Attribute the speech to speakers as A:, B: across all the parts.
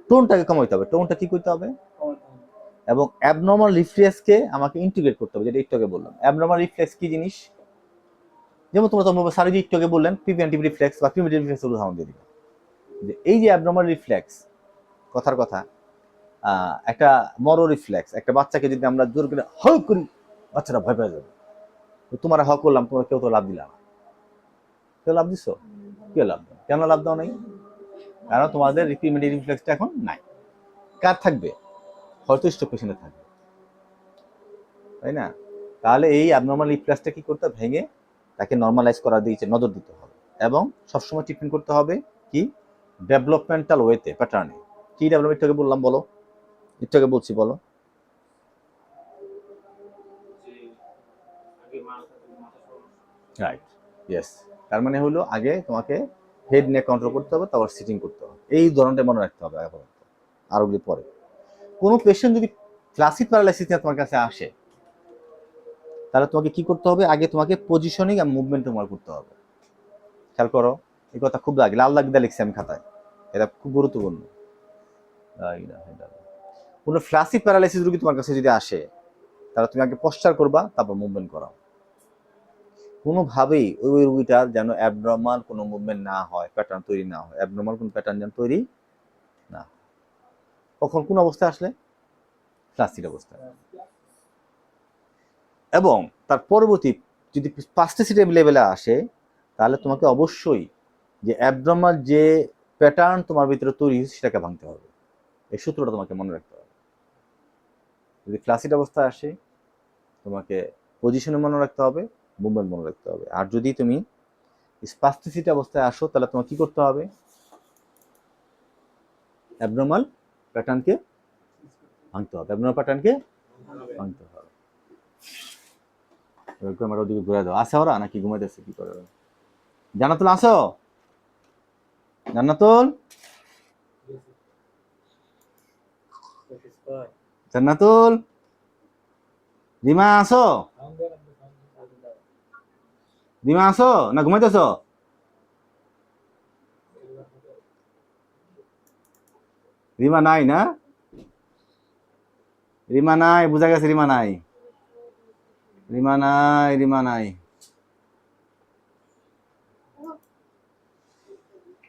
A: টোনটাকে কমাইতে হবে, টোনটা কি করতে হবে, এবং অ্যাবনর্মাল রিফ্লেক্সকে আমাকে ইন্টিগ্রেট করতে হবে, যেটা একটু আগে বললাম। অ্যাবনর্মাল রিফ্লেক্স কি জিনিস, যেমন তোমরা স্যার একটু আগে বললেন প্রিভেন্টিভ রিফ্লেক্স বা প্রিভেন্টিভ রিফ্লেক্স উদাহরণ দিয়ে দিবেন, যে এই যে অ্যাবনর্মাল রিফ্লেক্স, কথার কথা একটা মরো রিফ্লেক্স, একটা বাচ্চাকে যদি আমরা জোর করে হ করি, বাচ্চারা ভয় পেয়ে যাবে। তোমার হ করলাম, তোমার কেউ তো লাভ দিলা না, কেউ লাভ দিছো, কেউ লাভ দাও, কেন লাভ দাও নাই? কারণ তোমাদের প্রিভেন্টিভ রিফ্লেক্সটা এখন নাই। কার থাকবে? হয়তো স্ট্রোক পেশেন্টে থাকবে, তাই না? তাহলে এই অ্যাবনর্মাল রিফ্লেক্সটা কি করতে, ভেঙে তাকে নর্মালাইজ করার দিকে নজর দিতে হবে, এবং সবসময় ট্রিটমেন্ট করতে হবে কি ডেভেলপমেন্টাল ওয়েতে, প্যাটার্নে। কি ডেভেলপমেন্ট থেকে বললাম বলো, একটু আগে বলছি বলো। Right, yes. তার মানে হলো আগে তোমাকে হেড নিয়ে কন্ট্রোল করতে হবে, তারপর সিটিং করতে হবে, এই ধরনটা মনে রাখতে হবে আপাতত, আর ওগুলি পরে। কোনো পেশেন্ট যদি ক্লাসিক প্যারালাইসিস নিয়ে তোমার কাছে আসে, তাহলে তোমাকে কি করতে হবে, আগে তোমাকে পজিশনিং আর মুভমেন্ট তোমার করতে হবে। খেয়াল করো, এই কথা খুব লাগে, লাল দাগিদা লিখছি আমি খাতায়, এটা খুব গুরুত্বপূর্ণ। কোনো ক্লাসিক প্যারালাইসিস রোগী তোমার কাছে যদি আসে, তাহলে তুমি আগে পশ্চার করবা, তারপর মুভমেন্ট করাও। কোনোভাবেই ওই রোগীটার যেন অ্যাবনর্মাল কোনো মুভমেন্ট না হয়, প্যাটার্ন তৈরি না হয়, অ্যাবনর্মাল কোনো প্যাটার্ন যেন তৈরি না। কখন কোন অবস্থায় আসলে? ক্লাসিক অবস্থায়। এবং তার পরবর্তী যদি স্পাস্টিসিটি লেভেলে আসে, তাহলে তোমাকে অবশ্যই যে অ্যাবনর্মাল যে প্যাটার্ন তোমার ভিতরে তৈরি হয়েছে সেটাকে ভাঙতে হবে। এই সূত্রটা তোমাকে মনে রাখতে হবে। যদি ক্লাসিক অবস্থায় আসে, তোমাকে পজিশনে মনে রাখতে হবে, মুভমেন্ট মনে রাখতে হবে। আর যদি তুমি স্পাস্টিসিটি অবস্থায় আসো, তাহলে তোমাকে কি করতে হবে, অ্যাবনর্মাল প্যাটার্নকে ভাঙতে হবে, অ্যাবনর্মাল প্যাটার্নকে ভাঙতে হবে। আমার ওদিকে ঘুরে দাও, আসে ওরা নাকি ঘুমাইতেছে, কি করে? জান্নাতুল আসো, জান্নাতুল, জান্নাতুল, রিমা আসো, রিমা আসো, না ঘুমাইতেছো? রিমা নাই না, রিমা নাই, বুঝা গেছে, রিমা নাই, রিমা নাই, রিমা নাই।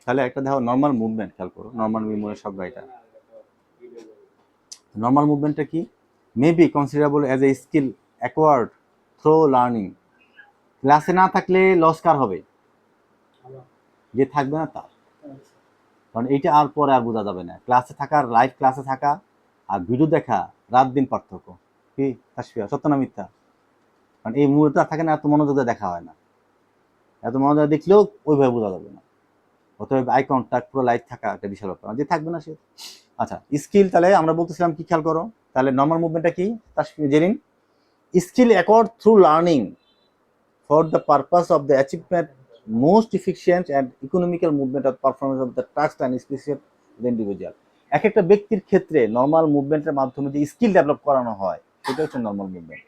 A: তাহলে একটা দেখো নর্মাল মুভমেন্ট খেয়াল করো, নর্মাল মুভমেন্টের সব গাড়িটা, নর্মাল মুভমেন্টটা কি, may be considerable as a skill acquired through learning. ক্লাসে না থাকলে লস কার হবে? যে থাকবে না তার। কারণ এইটা আর পরে আর বোঝা যাবে না, ক্লাসে থাকার, লাইভ ক্লাসে থাকা আর ভিডিও দেখা রাত দিন পার্থক্য। কি তাসফিয়া, সত্য না মিথ্যা? কারণ এই মুহূর্তে থাকে না, এত মনোযোগ দিয়ে দেখা হয় না, এত মনোযোগ দেখলেও ওইভাবে বোঝা যাবে না। অতএব আই কন্ট্যাক্ট পুরো লাইভ থাকা একটা বিশাল ব্যাপার, যে থাকবে না সে। আচ্ছা, স্কিল তাহলে আমরা বলতেছিলাম কি, খেয়াল করো তাহলে নর্মাল মুভমেন্টটা কি Tasfia Jerin, skill acquired through learning for the purpose of the achievement most efficient and economical movement of performance of the task and special the individual। এক একটা ব্যক্তির ক্ষেত্রে নর্মাল মুভমেন্টের মাধ্যমে যে স্কিল ডেভেলপ করানো হয়, সেটা হচ্ছে নর্মাল মুভমেন্ট।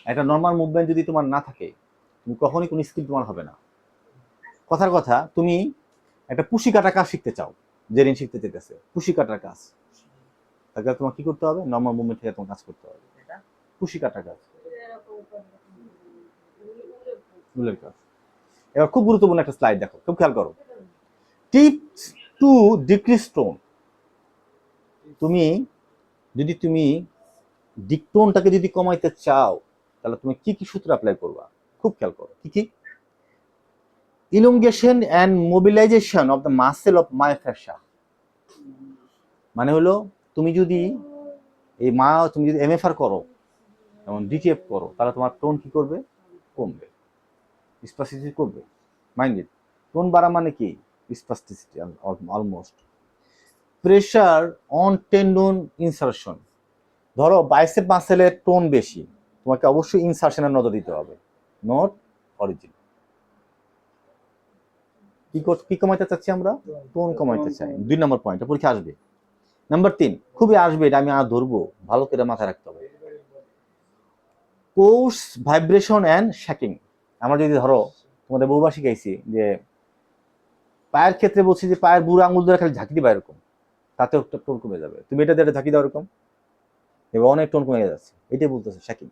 A: একটা নর্মাল মুভমেন্ট যদি তোমার না থাকে, তুমি কখনোই কোনো স্কিল তোমার হবে না। কথার কথা, তুমি একটা পুশি কাটা কাজ শিখতে চাও, জেরিন শিখতে চাইতেছে পুশি কাটার কাজ, তাহলে তোমার কি করতে হবে, নর্মাল মুভমেন্ট থেকে তোমার কাজ করতে হবে, পুশি কাটার কাজ, উলের কাজ। এবার খুব গুরুত্বপূর্ণ একটা স্লাইড দেখো, খুব খেয়াল করো, টিপস টু ডিক্রিজ টোন। তুমি যদি ডিকটোনটাকে যদি কমাইতে চাও, তাহলে তুমি কি কি সূত্র অ্যাপ্লাই করবা, খুব খেয়াল করো। কি কি? Elongation and mobilisation of the muscle of myofascia. মানে হলো তুমি যদি তুমি যদি এমএফআর করো এবং ডিটিএফ করো, তাহলে তোমার টোন কি করবে, কমবে, স্পাস্টিসিটি করবে। মাইন্ডেড, টোন বাড়া মানে কি, spasticity almost. Pressure on tendon insertion. ধরো বাইসেপ মাসেলের টোন বেশি, তোমাকে অবশ্যই ইনসারশনের নজর দিতে হবে, নট অরিজিন। কি কমাইতে চাচ্ছি আমরা, টোন কমাইতে চাই। 2 নম্বর পয়েন্ট পরীক্ষা আসবে। নাম্বার 3 খুবই আসবে, এটা আমি আর ধরবো, ভালো করে মাথায় রাখতে হবে, কোর্স ভাইব্রেশন অ্যান্ড শ্যাকিং। আমরা যদি ধরো তোমাদের বহুবার শিখাইছি যে পায়ের ক্ষেত্রে বলছি যে পায়ের বুড়ো আঙুল ধরে খালি ঝাঁকি দিবা এরকম, তাতেও একটা টোন কমে যাবে। তুমি এটা দিয়ে ঝাঁকি দাও এরকম, এবার অনেক টোন কমে যাচ্ছে, এটাই বলতেছে শাকিব।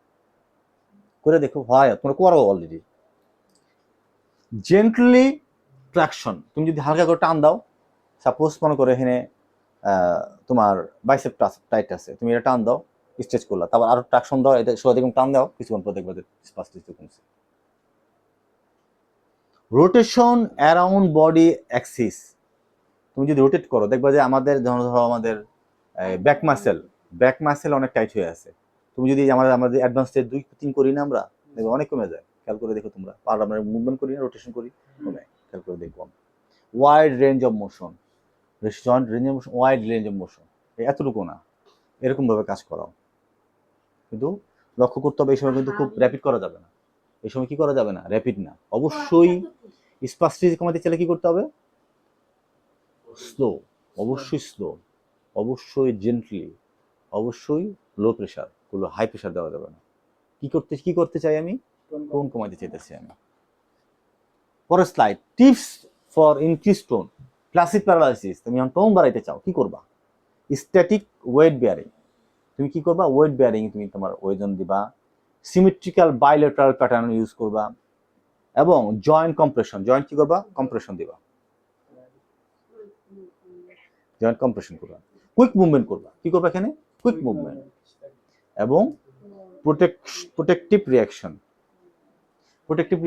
A: করে দেখো, হয় তোমরা করো অলরেডি। জেন্টলি ট্রাকশন, তুমি যদি হালকা করে টান দাও, সাপোজ মনে করো এখানে তোমার বাইসেপ টাইট আছে, তুমি এটা টান দাও, স্ট্রেচ করলা, তারপর আরো ট্রাকশন দাও, এটা সোজা টান দাও, কিছুক্ষণ পর দেখবে স্পাস্টিসিটি কমছে। রোটেশন অ্যারাউন্ড বডি অ্যাক্সিস, তুমি যদি রোটেট করো দেখবা যে আমাদের ধরো আমাদের ব্যাক মাসেল অনেক টাইট হয়ে আছে। তুমি যদি আমাদের অ্যাডভান্স স্টেজ 2-3 করি না আমরা, দেখবে অনেক কমে যায়। খেয়াল করে দেখো তোমরা, পার আমরা মুভমেন্ট করি না, রোটেশন করি, কমে, খেয়াল করে দেখবো। Wide range of motion, joint range of motion, wide range of motion, এতটুকু না, এরকম ভাবে কাজ করাও। কিন্তু লক্ষ্য করতে হবে এই সময় কিন্তু খুব র্যাপিড করা যাবে না। এই সময় কি করা যাবে না? র্যাপিড না, অবশ্যই স্পাস্টিসিটি কমাতে চাইলে কি করতে হবে? স্লো, অবশ্যই স্লো, অবশ্যই জেন্টলি, অবশ্যই লো প্রেশার, কোনো হাই প্রেশার দেওয়া যাবে না। কি করতে চাই আমি? টোন কমাতে চাইতেছি আমি। পরের slide, tips for increase tone. Classic paralysis, তুমি যখন টোন বাড়াইতে চাও কি করবা? স্ট্যাটিক ওয়েট বেয়ারিং, তুমি কি করবা? ওয়েট বেয়ারিং, তুমি তোমার ওজন দিবা, সিমেট্রিক্যাল বাইলেটারাল প্যাটার্ন ইউজ করবা, এবং জয়েন্ট কম্প্রেশন, জয়েন্ট কি করবা? কম্প্রেশন দিবা, জয়েন্ট কম্প্রেশন করবা, কুইক মুভমেন্ট করবা, কি করবা এখানে? কুইক মুভমেন্ট, এবং প্রোটেক্টিভ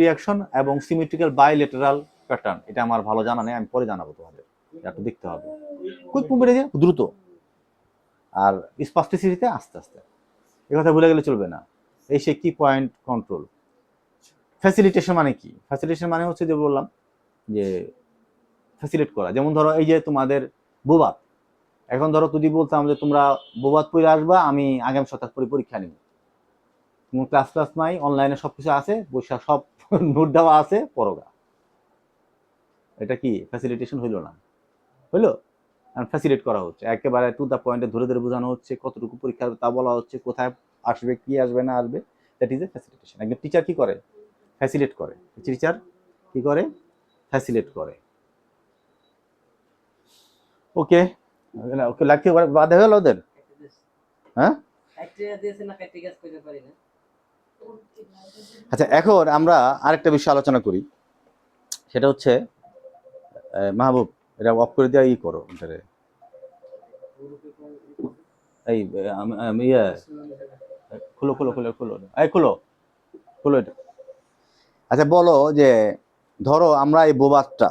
A: রিয়াকশন এবং সিমেট্রিক্যাল বাইলেটারাল প্যাটার্ন। এটা আমার ভালো জানা নেই, আমি পরে জানাবো তোমাদের, একটু দেখতে হবে। কুইক মুভমেন্ট দ্রুত, আর স্পাস্টিসিটিতে আস্তে আস্তে। এই কথা ভুলে গেলে চলবে না। এই সে কি পয়েন্ট কন্ট্রোল। ফ্যাসিলিটেশন মানে কি? ফ্যাসিলিটেশন মানে হচ্ছে যে বললাম যে ফ্যাসিলিটেট করা। যেমন ধরো এই যে তোমাদের বোবাত, এখন ধরো যদি বলতাম যে তোমরা বোবাত পড়ে আসবা, আমি আগামী সপ্তাহ পরীক্ষা নিব, কোনো ক্লাস নাই, অনলাইনে সবকিছু আছে, বৈশাখ সব নোট দেওয়া আছে, পড়োগা। এটা কি ফ্যাসিলিটেশন হইলো না? হইলো? ফ্যাসিলিটেট করা হচ্ছে, একেবারে টু দ্য পয়েন্টে ধরে ধরে বোঝানো হচ্ছে, কতটুকু পরীক্ষা তা বলা হচ্ছে, কোথায় আসবে, কি আসবে না আসবে, দ্যাট ইজ এ ফ্যাসিলিটেশন। একজন টিচার কি করে? ফ্যাসিলিটেট করে। টিচার কি করে? ফ্যাসিলিটেট করে। ওকে, ওকে, লাগতে বাধা হলো ওদের, হ্যাঁ? আচ্ছা, এখন আমরা আরেকটা বিষয় আলোচনা করি, সেটা হচ্ছে মাহবুব, এটা অফ করে দেওয়া ই করো, এই ইয়ে খুলো খুলো খুলো খুলো, এই খুলো খুলো এটা। আচ্ছা বলো যে ধরো আমরা এই বোবাতটা